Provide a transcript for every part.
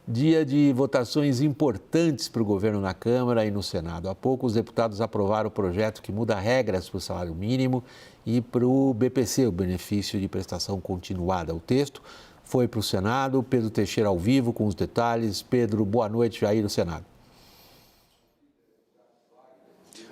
Dia de votações importantes para o governo na Câmara e no Senado. Há pouco, os deputados aprovaram o projeto que muda regras para o salário mínimo e para o BPC, o benefício de prestação continuada. O texto foi para o Senado. Pedro Teixeira ao vivo com os detalhes. Pedro, boa noite aí no Senado.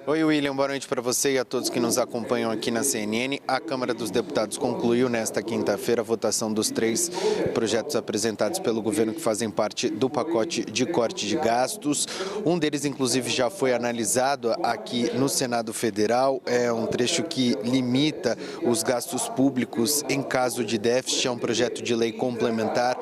Oi, William, boa noite para você e a todos que nos acompanham aqui na CNN. A Câmara dos Deputados concluiu nesta quinta-feira a votação dos 3 projetos apresentados pelo governo que fazem parte do pacote de corte de gastos. Um deles, inclusive, já foi analisado aqui no Senado Federal. É um trecho que limita os gastos públicos em caso de déficit. É um projeto de lei complementar.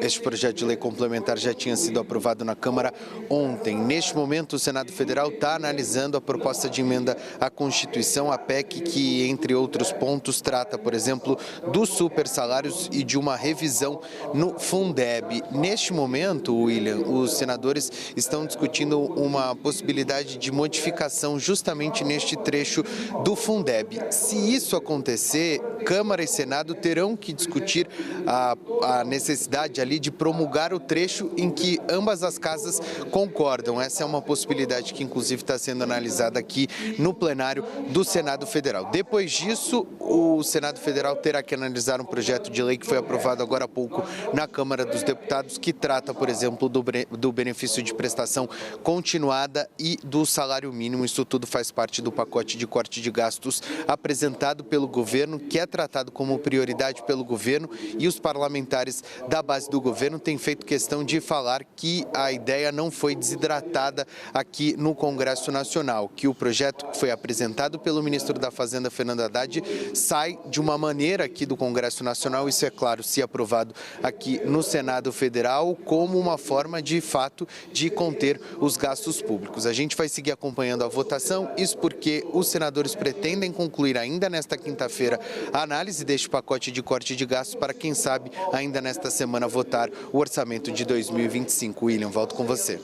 Este projeto de lei complementar já tinha sido aprovado na Câmara ontem. Neste momento, o Senado Federal está analisando a proposta de emenda à Constituição, a PEC, que, entre outros pontos, trata, por exemplo, dos supersalários e de uma revisão no Fundeb. Neste momento, William, os senadores estão discutindo uma possibilidade de modificação justamente neste trecho do Fundeb. Se isso acontecer, Câmara e Senado terão que discutir a necessidade ali de promulgar o trecho em que ambas as casas concordam. Essa é uma possibilidade que, inclusive, está sendo analisada aqui no plenário do Senado Federal. Depois disso, o Senado Federal terá que analisar um projeto de lei que foi aprovado agora há pouco na Câmara dos Deputados, que trata, por exemplo, do benefício de prestação continuada e do salário mínimo. Isso tudo faz parte do pacote de corte de gastos apresentado pelo governo, que é tratado como prioridade pelo governo, e os parlamentares da base do governo têm feito questão de falar que a ideia não foi desidratada aqui no Congresso Nacional, que o projeto que foi apresentado pelo ministro da Fazenda, Fernando Haddad, sai de uma maneira aqui do Congresso Nacional, isso é claro, se aprovado aqui no Senado Federal, como uma forma de fato de conter os gastos públicos. A gente vai seguir acompanhando a votação, isso porque os senadores pretendem concluir ainda nesta quinta-feira a análise deste pacote de corte de gastos para, quem sabe, ainda nesta semana votar o orçamento de 2025. William, volto com você.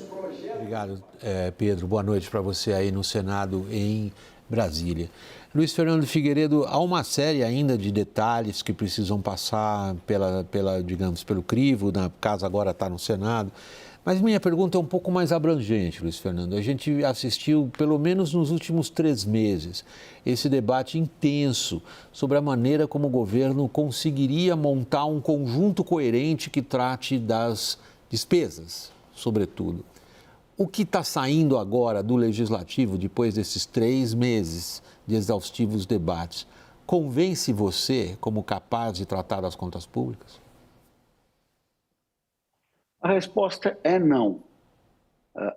Obrigado, Pedro. Boa noite para você aí no Senado em Brasília. Luiz Fernando Figueiredo, há uma série ainda de detalhes que precisam passar pelo crivo, na casa agora está no Senado. Mas minha pergunta é um pouco mais abrangente, Luiz Fernando. A gente assistiu, pelo menos nos últimos 3 meses, esse debate intenso sobre a maneira como o governo conseguiria montar um conjunto coerente que trate das despesas, sobretudo. O que está saindo agora do Legislativo, depois desses 3 meses de exaustivos debates, convence você como capaz de tratar das contas públicas? A resposta é não.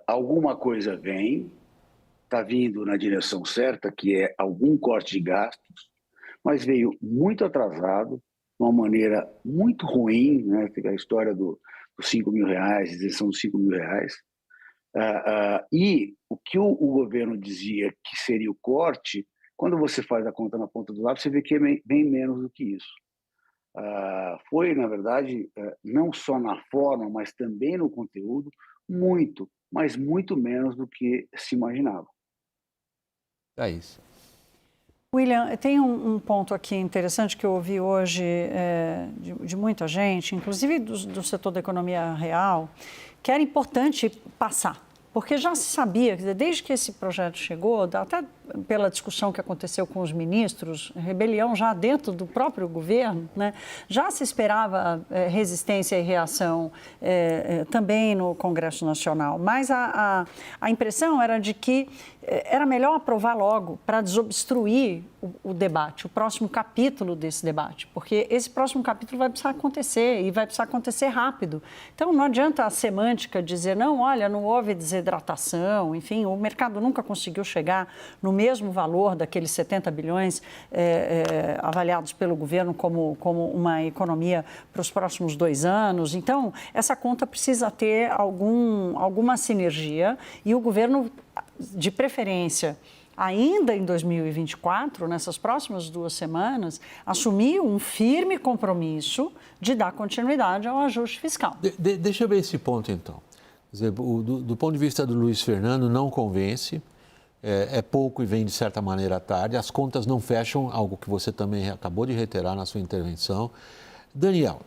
Alguma coisa vem, está vindo na direção certa, que é algum corte de gastos, mas veio muito atrasado, de uma maneira muito ruim, né? A história dos R$5.000, isenção dos R$5.000. E o que o governo dizia que seria o corte, quando você faz a conta na ponta do lápis, você vê que é bem menos do que isso. Foi, na verdade, não só na forma, mas também no conteúdo, muito, mas muito menos do que se imaginava. É isso. William, tem um ponto aqui interessante que eu ouvi hoje de muita gente, inclusive do setor da economia real, que era importante passar, porque já se sabia, desde que esse projeto chegou, até pela discussão que aconteceu com os ministros, rebelião já dentro do próprio governo, né? Já se esperava resistência e reação também no Congresso Nacional, mas a impressão era de que era melhor aprovar logo para desobstruir o debate, o próximo capítulo desse debate, porque esse próximo capítulo vai precisar acontecer e vai precisar acontecer rápido. Então, não adianta a semântica dizer, não, olha, não houve desidratação, enfim, o mercado nunca conseguiu chegar no mesmo valor daqueles 70 bilhões avaliados pelo governo como uma economia para os próximos 2 anos. Então, essa conta precisa ter alguma sinergia e o governo, de preferência, ainda em 2024, nessas próximas 2 semanas, assumiu um firme compromisso de dar continuidade ao ajuste fiscal. Deixa eu ver esse ponto, então. Quer dizer, do ponto de vista do Luiz Fernando, não convence, é pouco e vem, de certa maneira, tarde. As contas não fecham, algo que você também acabou de reiterar na sua intervenção. Daniel,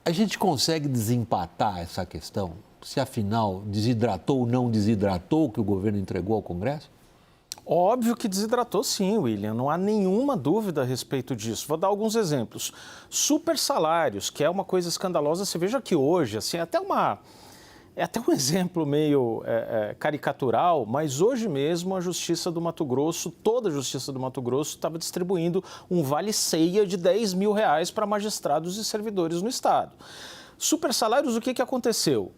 A gente consegue desempatar essa questão? Se afinal desidratou ou não desidratou o que o governo entregou ao Congresso? Óbvio que desidratou sim, William, não há nenhuma dúvida a respeito disso. Vou dar alguns exemplos. Super salários, que é uma coisa escandalosa, você veja que hoje, assim, é até um exemplo meio caricatural, mas hoje mesmo a Justiça do Mato Grosso, toda a Justiça do Mato Grosso estava distribuindo um vale-ceia de R$10 mil para magistrados e servidores no Estado. Super salários, o que aconteceu?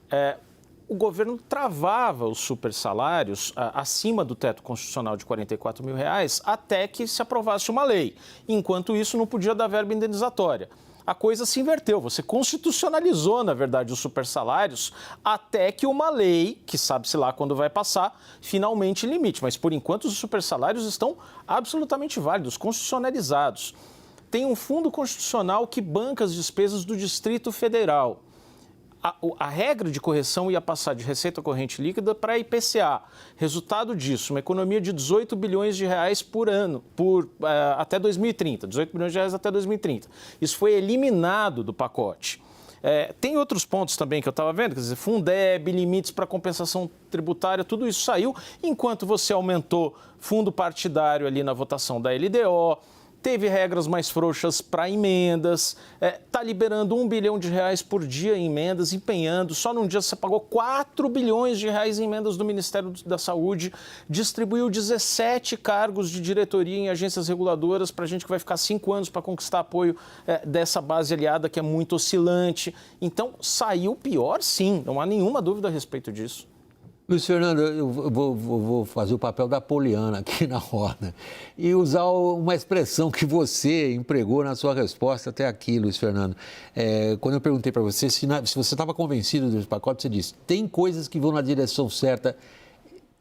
O governo travava os super salários acima do teto constitucional de R$44 mil até que se aprovasse uma lei. Enquanto isso, não podia dar verba indenizatória. A coisa se inverteu, você constitucionalizou, na verdade, os supersalários até que uma lei, que sabe-se lá quando vai passar, finalmente limite. Mas, por enquanto, os supersalários estão absolutamente válidos, constitucionalizados. Tem um fundo constitucional que banca as despesas do Distrito Federal. A regra de correção ia passar de receita corrente líquida para IPCA. Resultado disso, uma economia de R$18 bilhões por ano, até 2030. R$18 bilhões até 2030. Isso foi eliminado do pacote. Tem outros pontos também que eu estava vendo, quer dizer, Fundeb, limites para compensação tributária, tudo isso saiu, enquanto você aumentou fundo partidário ali na votação da LDO, teve regras mais frouxas para emendas, está liberando R$1 bilhão por dia em emendas, empenhando. Só num dia você pagou R$4 bilhões em emendas do Ministério da Saúde, distribuiu 17 cargos de diretoria em agências reguladoras para gente que vai ficar 5 anos para conquistar apoio dessa base aliada que é muito oscilante. Então, saiu pior sim, não há nenhuma dúvida a respeito disso. Luiz Fernando, eu vou fazer o papel da Poliana aqui na roda e usar uma expressão que você empregou na sua resposta até aqui, Luiz Fernando. Quando eu perguntei para você se você estava convencido desse pacote, você disse, tem coisas que vão na direção certa.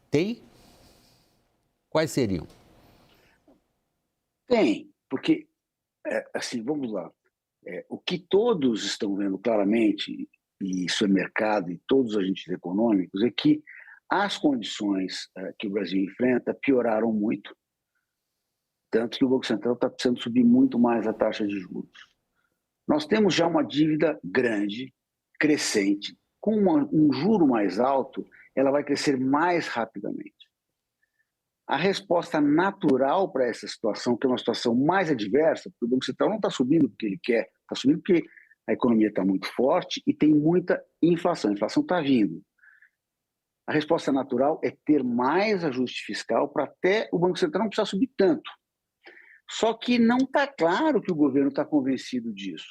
Tem? Quais seriam? Tem, porque, assim, vamos lá. O que todos estão vendo claramente, e isso é mercado e todos os agentes econômicos, é que as condições que o Brasil enfrenta pioraram muito, tanto que o Banco Central está precisando subir muito mais a taxa de juros. Nós temos já uma dívida grande, crescente, com um juro mais alto, ela vai crescer mais rapidamente. A resposta natural para essa situação, que é uma situação mais adversa, porque o Banco Central não está subindo porque ele quer, está subindo porque a economia está muito forte e tem muita inflação. A inflação está vindo. A resposta natural é ter mais ajuste fiscal para até o Banco Central não precisar subir tanto. Só que não está claro que o governo está convencido disso,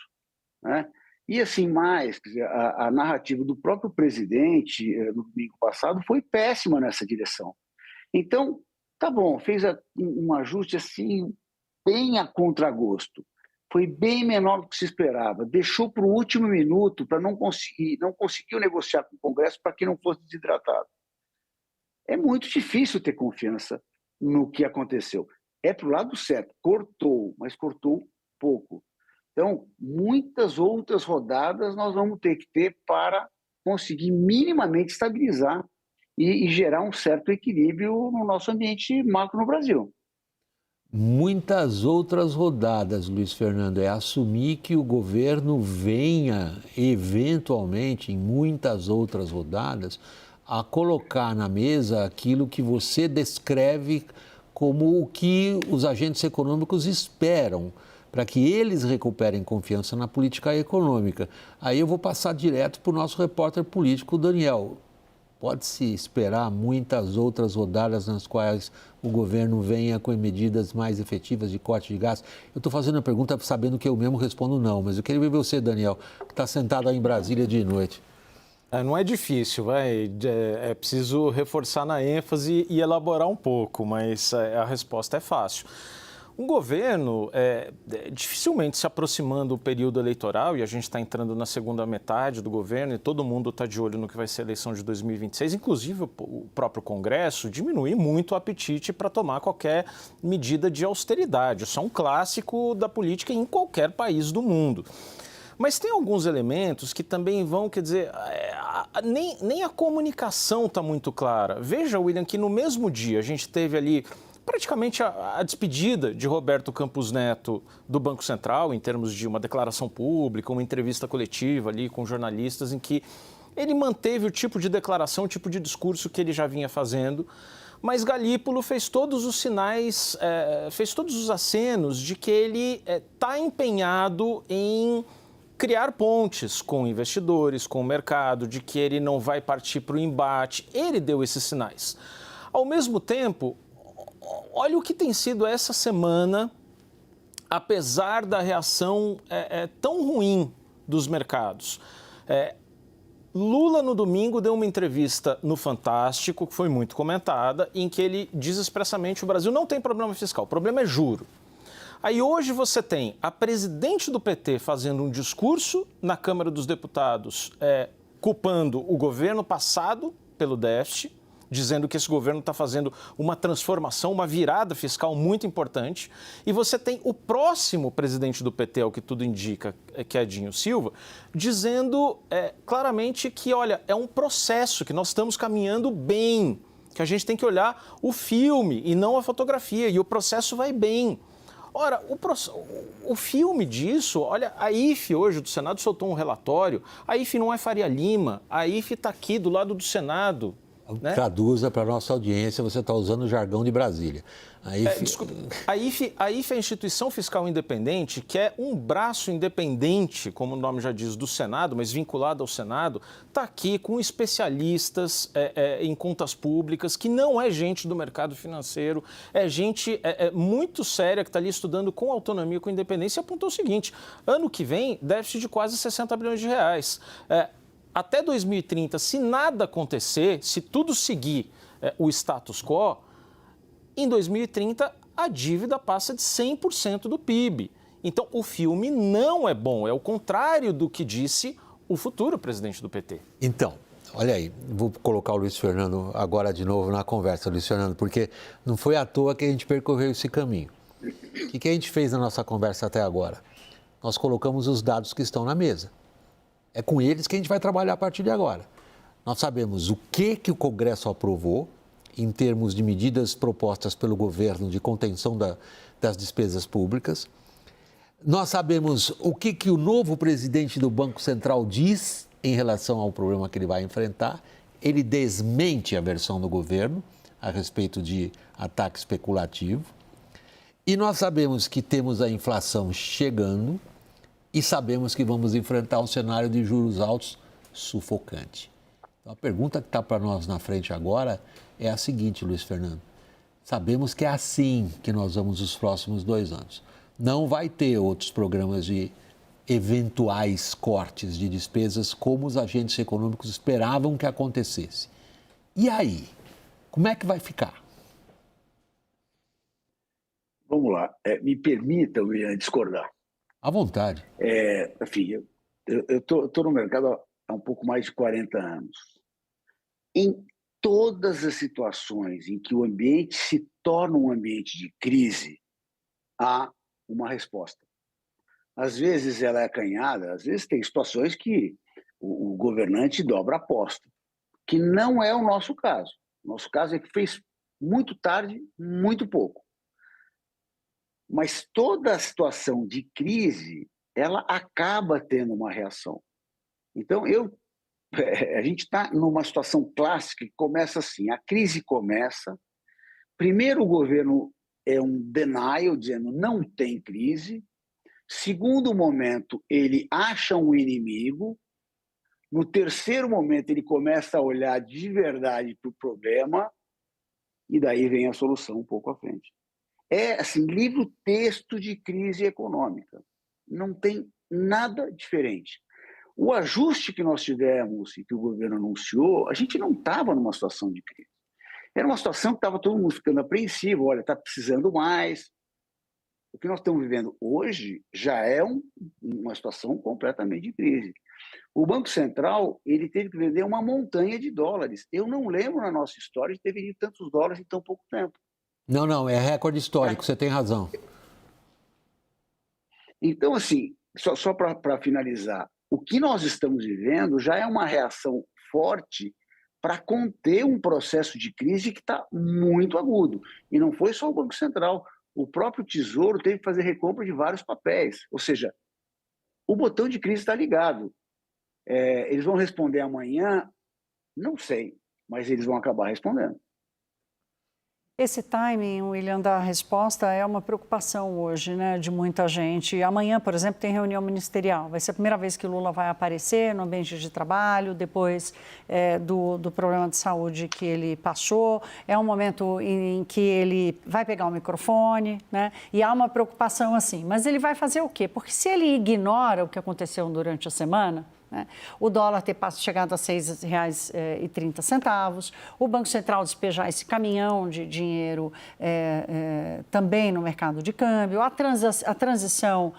né? E assim mais, quer dizer, a narrativa do próprio presidente no domingo passado foi péssima nessa direção. Então, tá bom, fez um ajuste assim bem a contragosto. Foi bem menor do que se esperava. Deixou para o último minuto para não conseguiu negociar com o Congresso para que não fosse desidratado. É muito difícil ter confiança no que aconteceu. É para o lado certo, cortou, mas cortou pouco. Então, muitas outras rodadas nós vamos ter que ter para conseguir minimamente estabilizar e gerar um certo equilíbrio no nosso ambiente macro no Brasil. Muitas outras rodadas, Luiz Fernando, é assumir que o governo venha, eventualmente, em muitas outras rodadas, a colocar na mesa aquilo que você descreve como o que os agentes econômicos esperam, para que eles recuperem confiança na política econômica. Aí eu vou passar direto para o nosso repórter político, Daniel. Pode-se esperar muitas outras rodadas nas quais o governo venha com medidas mais efetivas de corte de gastos? Eu estou fazendo a pergunta sabendo que eu mesmo respondo não, mas eu queria ver você, Daniel, que está sentado aí em Brasília de noite. Não é difícil, é preciso reforçar na ênfase e elaborar um pouco, mas a resposta é fácil. Um governo, dificilmente se aproximando do período eleitoral, e a gente está entrando na segunda metade do governo, e todo mundo está de olho no que vai ser a eleição de 2026, inclusive o próprio Congresso, diminuir muito o apetite para tomar qualquer medida de austeridade. Isso é um clássico da política em qualquer país do mundo. Mas tem alguns elementos que também vão, quer dizer, nem a comunicação está muito clara. Veja, William, que no mesmo dia a gente teve ali praticamente a despedida de Roberto Campos Neto do Banco Central, em termos de uma declaração pública, uma entrevista coletiva ali com jornalistas, em que ele manteve o tipo de declaração, o tipo de discurso que ele já vinha fazendo, mas Galípolo fez todos os sinais, fez todos os acenos de que ele está empenhado em criar pontes com investidores, com o mercado, de que ele não vai partir para o embate. Ele deu esses sinais. Ao mesmo tempo, olha o que tem sido essa semana, apesar da reação tão ruim dos mercados. Lula, no domingo, deu uma entrevista no Fantástico, que foi muito comentada, em que ele diz expressamente que o Brasil não tem problema fiscal, o problema é juro. Aí hoje você tem a presidente do PT fazendo um discurso na Câmara dos Deputados, culpando o governo passado pelo déficit, dizendo que esse governo está fazendo uma transformação, uma virada fiscal muito importante. E você tem o próximo presidente do PT, ao que tudo indica, que é Dinho Silva, dizendo claramente que, olha, é um processo, que nós estamos caminhando bem, que a gente tem que olhar o filme e não a fotografia, e o processo vai bem. Ora, o filme disso, olha, a IFE hoje do Senado soltou um relatório, a IFE não é Faria Lima, a IFE está aqui do lado do Senado. Né? Traduza para a nossa audiência, você está usando o jargão de Brasília. Desculpa, a IFE é a Instituição Fiscal Independente, que é um braço independente, como o nome já diz, do Senado, mas vinculado ao Senado, está aqui com especialistas em contas públicas, que não é gente do mercado financeiro, é gente muito séria que está ali estudando com autonomia, com independência, e apontou o seguinte: ano que vem, déficit de quase 60 bilhões de reais. Até 2030, se nada acontecer, se tudo seguir o status quo, em 2030 a dívida passa de 100% do PIB. Então, o filme não é bom, é o contrário do que disse o futuro presidente do PT. Então, olha aí, vou colocar o Luiz Fernando agora de novo na conversa, Luiz Fernando, porque não foi à toa que a gente percorreu esse caminho. O que a gente fez na nossa conversa até agora? Nós colocamos os dados que estão na mesa. É com eles que a gente vai trabalhar a partir de agora. Nós sabemos o que o Congresso aprovou em termos de medidas propostas pelo governo de contenção das despesas públicas. Nós sabemos o que o novo presidente do Banco Central diz em relação ao problema que ele vai enfrentar. Ele desmente a versão do governo a respeito de ataque especulativo. E nós sabemos que temos a inflação chegando. E sabemos que vamos enfrentar um cenário de juros altos sufocante. Então, a pergunta que está para nós na frente agora é a seguinte, Luiz Fernando. Sabemos que é assim que nós vamos os próximos 2 anos. Não vai ter outros programas de eventuais cortes de despesas como os agentes econômicos esperavam que acontecesse. E aí? Como é que vai ficar? Vamos lá. Me permitam discordar. À vontade. Enfim, eu estou no mercado há um pouco mais de 40 anos. Em todas as situações em que o ambiente se torna um ambiente de crise, há uma resposta. Às vezes ela é acanhada, às vezes tem situações que o governante dobra a aposta, que não é o nosso caso. O nosso caso é que fez muito tarde, muito pouco. Mas toda a situação de crise, ela acaba tendo uma reação. Então, a gente está numa situação clássica que começa assim, a crise começa, primeiro o governo é um denial, dizendo não tem crise, segundo momento ele acha um inimigo, no terceiro momento ele começa a olhar de verdade para o problema, e daí vem a solução um pouco à frente. É, assim, livro-texto de crise econômica. Não tem nada diferente. O ajuste que nós tivemos e que o governo anunciou, a gente não estava numa situação de crise. Era uma situação que estava todo mundo ficando apreensivo, olha, está precisando mais. O que nós estamos vivendo hoje já é uma situação completamente de crise. O Banco Central ele teve que vender uma montanha de dólares. Eu não lembro na nossa história de ter vendido tantos dólares em tão pouco tempo. Não, é recorde histórico, você tem razão. Então, assim, só para finalizar, o que nós estamos vivendo já é uma reação forte para conter um processo de crise que está muito agudo. E não foi só o Banco Central. O próprio Tesouro teve que fazer recompra de vários papéis. Ou seja, o botão de crise está ligado. Eles vão responder amanhã? Não sei, mas eles vão acabar respondendo. Esse timing, William, da resposta é uma preocupação hoje, né, de muita gente. Amanhã, por exemplo, tem reunião ministerial. Vai ser a primeira vez que Lula vai aparecer no ambiente de trabalho, depois do problema de saúde que ele passou. É um momento em que ele vai pegar o microfone, né, e há uma preocupação assim. Mas ele vai fazer o quê? Porque se ele ignora o que aconteceu durante a semana, né, o dólar ter chegado a R$ 6,30, o Banco Central despejar esse caminhão de dinheiro também no mercado de câmbio, a transição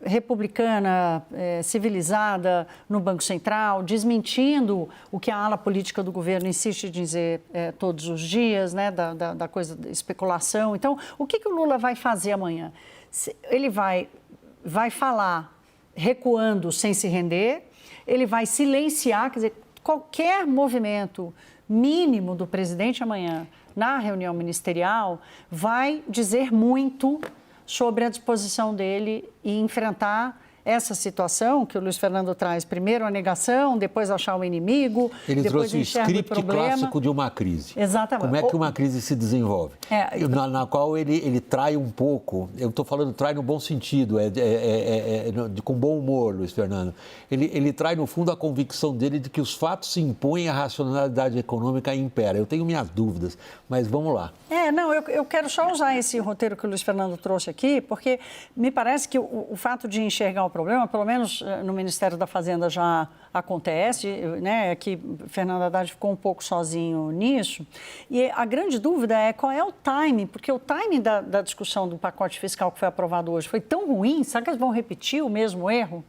republicana, civilizada no Banco Central, desmentindo o que a ala política do governo insiste em dizer todos os dias, né, da coisa da especulação. Então, o que o Lula vai fazer amanhã? Ele vai falar recuando sem se render, ele vai silenciar, quer dizer, qualquer movimento mínimo do presidente amanhã na reunião ministerial vai dizer muito sobre a disposição dele em enfrentar essa situação que o Luiz Fernando traz. Primeiro a negação, depois achar o inimigo, Ele depois trouxe o enxerga script clássico de uma crise. Exatamente. Como é que uma crise se desenvolve? Na qual ele trai um pouco, eu estou falando trai no bom sentido, com bom humor, Luiz Fernando. Ele trai, no fundo, a convicção dele de que os fatos se impõem, a racionalidade econômica impera. Eu tenho minhas dúvidas, mas vamos lá. Eu quero só usar esse roteiro que o Luiz Fernando trouxe aqui, porque me parece que o fato de enxergar o problema, pelo menos no Ministério da Fazenda já acontece, né? Que Fernando Haddad ficou um pouco sozinho nisso. E a grande dúvida é qual é o timing, porque o timing da discussão do pacote fiscal que foi aprovado hoje foi tão ruim, será que eles vão repetir o mesmo erro